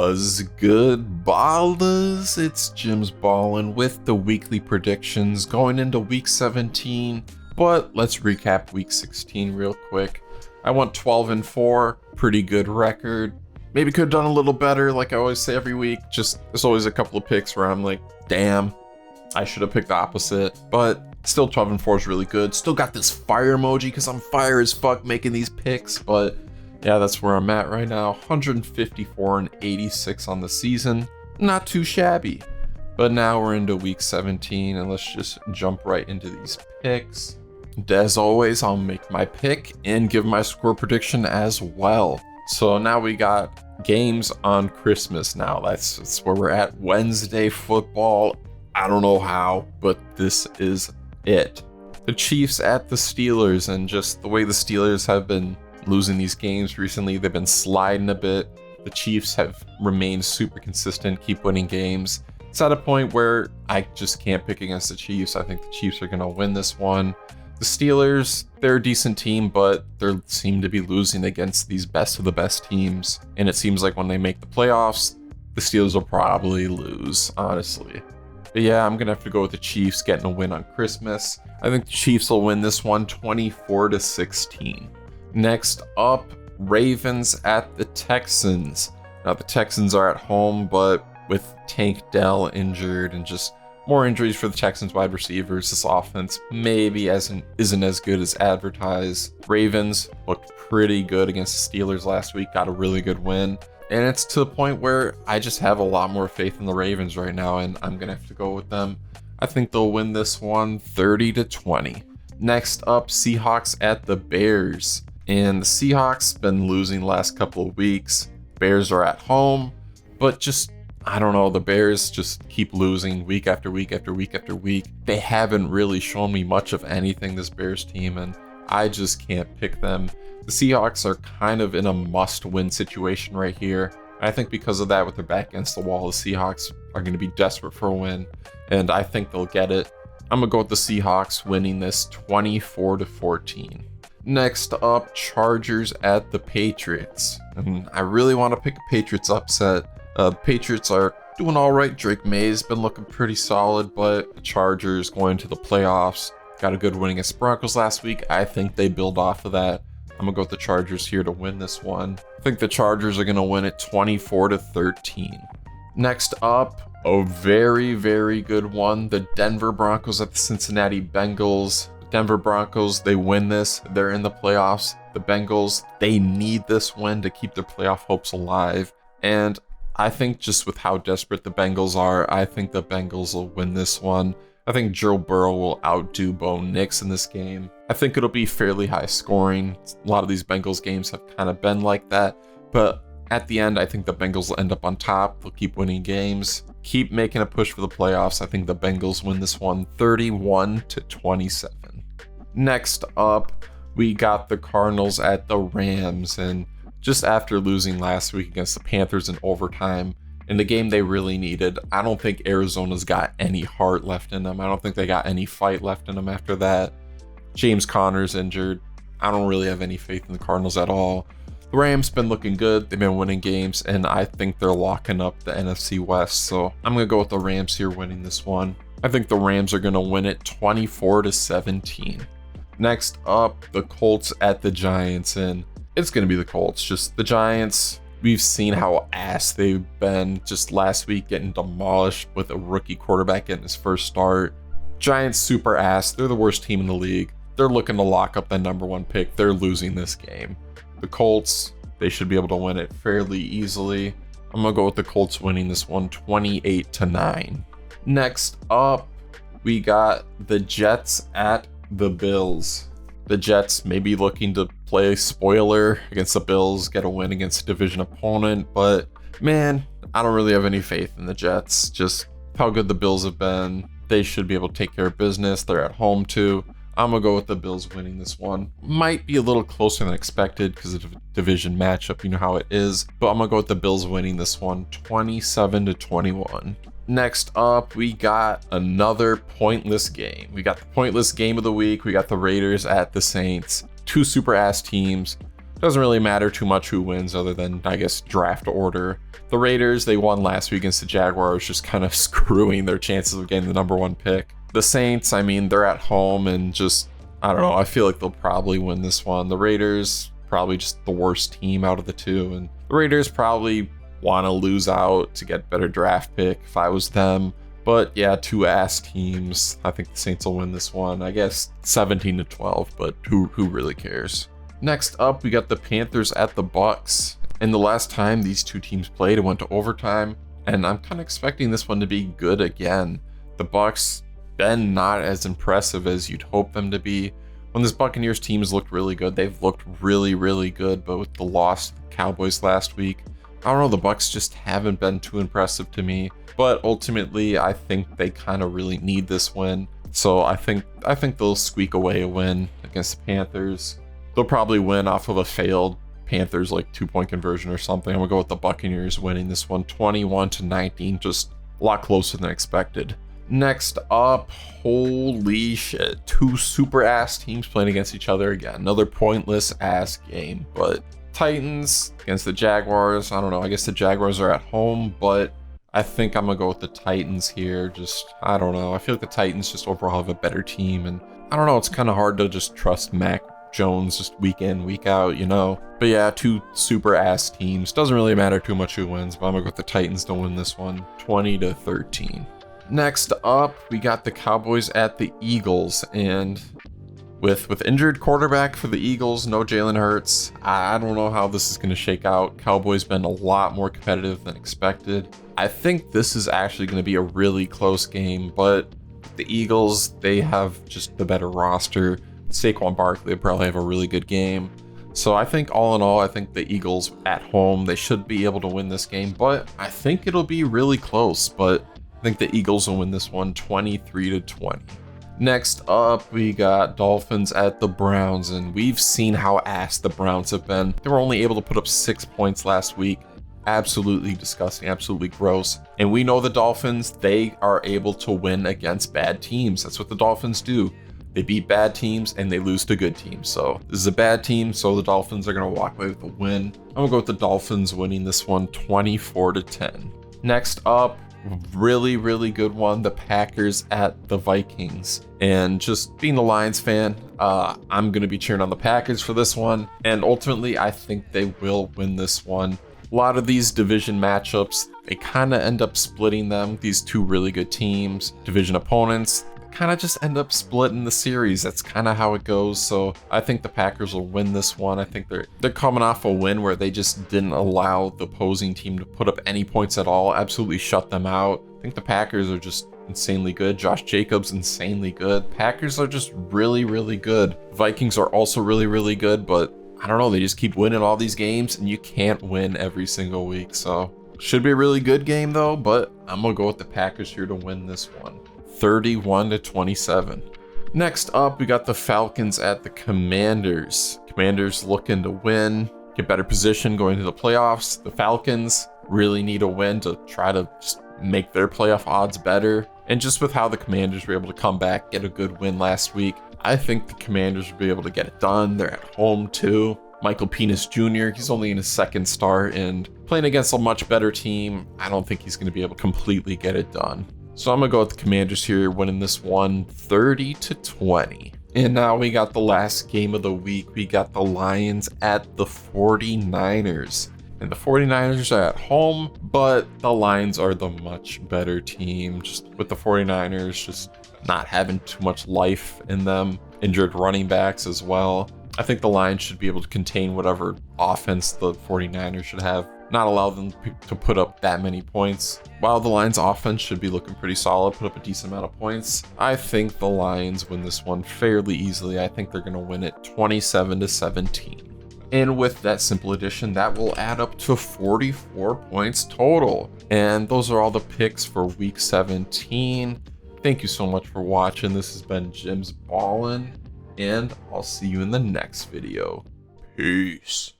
Was good, ballers? It's Jim's Ballin' with the weekly predictions going into week 17. But let's recap week 16 real quick. I went 12-4, pretty good record. Maybe could have done a little better, like I always say every week. Just there's always a couple of picks where I'm like, damn, I should have picked the opposite. But still 12-4 is really good. Still got this fire emoji because I'm fire as fuck making these picks, but yeah, that's where I'm at right now. 154-86 on the season. Not too shabby. But now we're into week 17, and let's just jump right into these picks. As always, I'll make my pick and give my score prediction as well. So now we got games on Christmas now. That's where we're at. Wednesday football. I don't know how, but this is it. The Chiefs at the Steelers, and just the way the Steelers have been losing these games recently, they've been sliding a bit. The Chiefs have remained super consistent, keep winning games. It's at a point where I just can't pick against the Chiefs. I think the Chiefs are going to win this one. The Steelers, they're a decent team, but they seem to be losing against these best of the best teams. And it seems like when they make the playoffs, the Steelers will probably lose, honestly. But yeah, I'm going to have to go with the Chiefs getting a win on Christmas. I think the Chiefs will win this one 24-16. Next up, Ravens at the Texans. Now the Texans are at home, but with Tank Dell injured and just more injuries for the Texans wide receivers, this offense maybe isn't as good as advertised. Ravens looked pretty good against the Steelers last week, got a really good win. And it's to the point where I just have a lot more faith in the Ravens right now, and I'm going to have to go with them. I think they'll win this one 30-20. Next up, Seahawks at the Bears. And the Seahawks been losing the last couple of weeks. Bears are at home, but just, I don't know, the Bears just keep losing week after week after week after week. They haven't really shown me much of anything, this Bears team, and I just can't pick them. The Seahawks are kind of in a must-win situation right here. I think because of that, with their back against the wall, the Seahawks are going to be desperate for a win, and I think they'll get it. I'm going to go with the Seahawks winning this 24-14. Next up, Chargers at the Patriots. And I really want to pick a Patriots upset. The Patriots are doing all right. Drake May's been looking pretty solid, but the Chargers going to the playoffs. Got a good win against Broncos last week. I think they build off of that. I'm going to go with the Chargers here to win this one. I think the Chargers are going to win it 24-13. Next up, a very, very good one. The Denver Broncos at the Cincinnati Bengals. Denver Broncos, they win this. They're in the playoffs. The Bengals, they need this win to keep their playoff hopes alive. And I think just with how desperate the Bengals are, I think the Bengals will win this one. I think Joe Burrow will outdo Bo Nix in this game. I think it'll be fairly high scoring. A lot of these Bengals games have kind of been like that. But at the end, I think the Bengals will end up on top. They'll keep winning games, keep making a push for the playoffs. I think the Bengals win this one 31-27. Next up, we got the Cardinals at the Rams, and just after losing last week against the Panthers in overtime, in the game they really needed, I don't think Arizona's got any heart left in them. I don't think they got any fight left in them after that. James Conner's injured. I don't really have any faith in the Cardinals at all. The Rams been looking good. They've been winning games, and I think they're locking up the NFC West, so I'm going to go with the Rams here winning this one. I think the Rams are going to win it 24-17. Next up, the Colts at the Giants, and it's going to be the Colts. Just the Giants, we've seen how ass they've been just last week, getting demolished with a rookie quarterback getting his first start. Giants super ass. They're the worst team in the league. They're looking to lock up the number one pick. They're losing this game. The Colts, they should be able to win it fairly easily. I'm going to go with the Colts winning this one 28-9. Next up, we got the Jets at the Bills. The Jets may be looking to play spoiler against the Bills, get a win against a division opponent, but man, I don't really have any faith in the Jets. Just how good the Bills have been. They should be able to take care of business. They're at home too. I'm going to go with the Bills winning this one. Might be a little closer than expected because of the division matchup, you know how it is, but I'm going to go with the Bills winning this one 27-21. Next up, we got another pointless game. We got the pointless game of the week. We got the Raiders at the Saints. Two super ass teams. Doesn't really matter too much who wins other than, I guess, draft order. The Raiders, they won last week against the Jaguars, just kind of screwing their chances of getting the #1 pick. The Saints, I mean, they're at home and just, I don't know, I feel like they'll probably win this one. The Raiders, probably just the worst team out of the two, and the Raiders probably want to lose out to get better draft pick if I was them. But yeah, two ass teams. I think the Saints will win this one. I guess 17-12, but who really cares? Next up, we got the Panthers at the Bucs. And the last time these two teams played, it went to overtime, and I'm kind of expecting this one to be good again. The Bucs been not as impressive as you'd hope them to be. When this Buccaneers team has looked really good, they've looked really good, but with the loss to the Cowboys last week, I don't know, the Bucs just haven't been too impressive to me. But ultimately, I think they kind of really need this win. So I think they'll squeak away a win against the Panthers. They'll probably win off of a failed Panthers like 2-point conversion or something. I'm gonna go with the Buccaneers winning this one 21-19, just a lot closer than expected. Next up, holy shit, two super ass teams playing against each other again. Another pointless ass game. But Titans against the Jaguars. I don't know, I guess the Jaguars are at home, but I think I'm gonna go with the Titans here. Just, I don't know, I feel like the Titans just overall have a better team, and I don't know, it's kind of hard to just trust Mac Jones just week in, week out, you know? But yeah, two super ass teams. Doesn't really matter too much who wins, but I'm gonna go with the Titans to win this one 20-13. Next up, we got the Cowboys at the Eagles, and with injured quarterback for the Eagles, no Jalen Hurts, I don't know how this is going to shake out. Cowboys been a lot more competitive than expected. I think this is actually going to be a really close game, but the Eagles, they have just the better roster. Saquon Barkley will probably have a really good game. So I think all in all, I think the Eagles at home, they should be able to win this game, but I think it'll be really close, but I think the Eagles will win this one 23-20. Next up, we got Dolphins at the Browns, and we've seen how ass the Browns have been. They were only able to put up 6 points last week. Absolutely disgusting, absolutely gross. And we know the Dolphins, they are able to win against bad teams. That's what the Dolphins do. They beat bad teams and they lose to good teams. So this is a bad team, so the Dolphins are going to walk away with a win. I'm going to go with the Dolphins winning this one 24-10. Next up, really good one, the Packers at the Vikings. And just being the Lions fan, I'm going to be cheering on the Packers for this one. And ultimately, I think they will win this one. A lot of these division matchups, they kind of end up splitting them. These two really good teams, division opponents, kind of just end up splitting the series. That's kind of how it goes. So I think the Packers will win this one. I think they're coming off a win where they just didn't allow the opposing team to put up any points at all, absolutely shut them out. I think the Packers are just insanely good. Josh Jacobs, insanely good. Packers are just really good. Vikings are also really good, but I don't know, they just keep winning all these games and you can't win every single week. So should be a really good game though, but I'm gonna go with the Packers here to win this one 31-27. Next up, we got the Falcons at the Commanders. Commanders looking to win, get better position going to the playoffs. The Falcons really need a win to try to just make their playoff odds better. And just with how the Commanders were able to come back, get a good win last week, I think the Commanders will be able to get it done. They're at home too. Michael Penix Jr., he's only in his second start and playing against a much better team. I don't think he's going to be able to completely get it done. So I'm going to go with the Commanders here, winning this one 30-20. And now we got the last game of the week. We got the Lions at the 49ers. And the 49ers are at home, but the Lions are the much better team. Just with the 49ers just not having too much life in them. Injured running backs as well. I think the Lions should be able to contain whatever offense the 49ers should have. Not allow them to put up that many points. While the Lions offense should be looking pretty solid, put up a decent amount of points, I think the Lions win this one fairly easily. I think they're going to win it 27-17. And with that simple addition, that will add up to 44 points total. And those are all the picks for week 17. Thank you so much for watching. This has been Jim's Ballin', and I'll see you in the next video. Peace.